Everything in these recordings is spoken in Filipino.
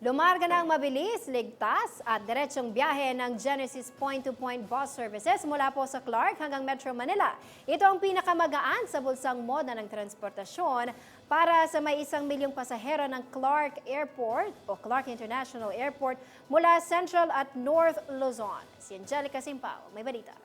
Lumarga ng mabilis, ligtas at diretsong biyahe ng Genesis point-to-point bus services mula po sa Clark hanggang Metro Manila. Ito ang pinakamagaan sa bulsang moda ng transportasyon para sa may 1 milyong pasahero ng Clark Airport o Clark International Airport mula Central at North Luzon. Si Angelica Simpao, may balita.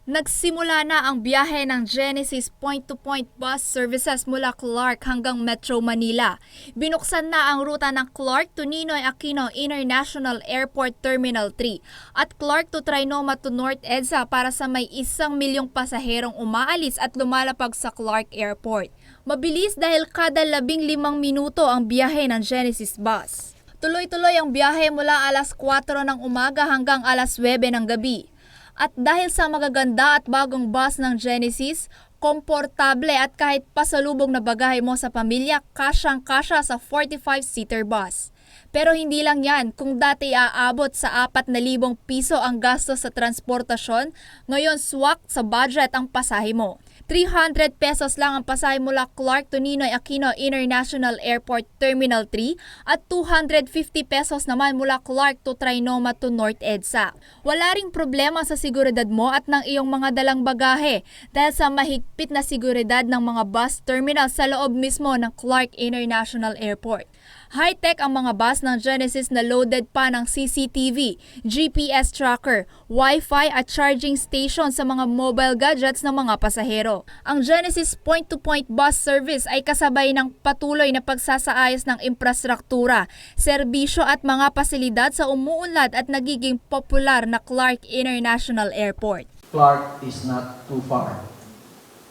Nagsimula na ang biyahe ng Genesis point-to-point bus services mula Clark hanggang Metro Manila. Binuksan na ang ruta ng Clark to Ninoy Aquino International Airport Terminal 3 at Clark to Trinoma to North EDSA para sa may 1 milyong pasaherong umaalis at lumalapag sa Clark Airport. Mabilis dahil kada 15 minuto ang biyahe ng Genesis bus. Tuloy-tuloy ang biyahe mula alas 4 ng umaga hanggang alas 9 ng gabi. At dahil sa magaganda at bagong bus ng Genesis, komportable at kahit pasalubong na bagahe mo sa pamilya, kasyang-kasya sa 45-seater bus. Pero hindi lang yan, kung dati aabot sa 4,000 piso ang gasto sa transportasyon, ngayon swak sa budget ang pasahe mo. 300 pesos lang ang pasahe mula Clark to Ninoy Aquino International Airport Terminal 3 at 250 pesos naman mula Clark to Trinoma to North EDSA. Wala ring problema sa seguridad mo at ng iyong mga dalang bagahe dahil sa mahigpit na seguridad ng mga bus terminal sa loob mismo ng Clark International Airport. High-tech ang mga bus ng Genesis na loaded pa ng CCTV, GPS tracker, Wi-Fi at charging station sa mga mobile gadgets ng mga pasahero. Ang Genesis point-to-point bus service ay kasabay ng patuloy na pagsasaayos ng infrastruktura, serbisyo at mga pasilidad sa umuunlad at nagiging popular na Clark International Airport. Clark is not too far.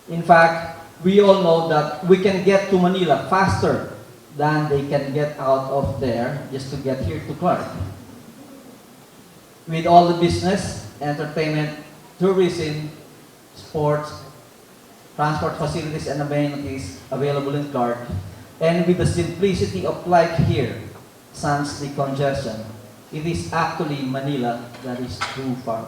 In fact, we all know that we can get to Manila faster than they can get out of there just to get here to Clark. With all the business, entertainment, tourism, sports, transport facilities and amenities available in Clark, and with the simplicity of life here, sans the congestion, it is actually Manila that is too far.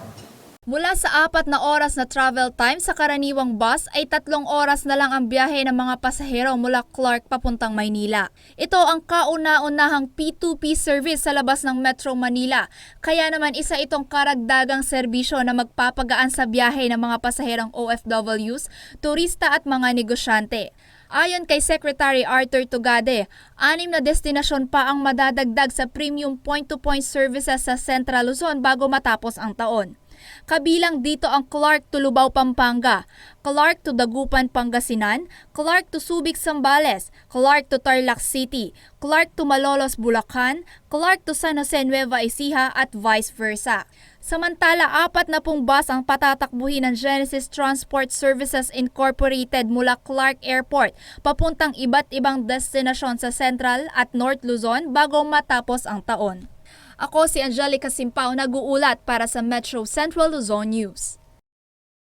Mula sa 4 na oras na travel time sa karaniwang bus ay 3 oras na lang ang biyahe ng mga pasahero mula Clark papuntang Maynila. Ito ang kauna-unahang P2P service sa labas ng Metro Manila, kaya naman isa itong karagdagang serbisyo na magpapagaan sa biyahe ng mga pasaherong OFWs, turista at mga negosyante. Ayon kay Secretary Arthur Tugade, 6 na destinasyon pa ang madadagdag sa premium point-to-point services sa Central Luzon bago matapos ang taon. Kabilang dito ang Clark to Lubao, Pampanga, Clark to Dagupan, Pangasinan, Clark to Subic, Zambales, Clark to Tarlac City, Clark to Malolos, Bulacan, Clark to San Jose, Nueva Ecija at vice versa. Samantala, 40 bus ang patatakbuhin ng Genesis Transport Services Incorporated mula Clark Airport papuntang iba't ibang destinasyon sa Central at North Luzon bago matapos ang taon. Ako si Angelica Simpao, nag-uulat para sa Metro Central Luzon News.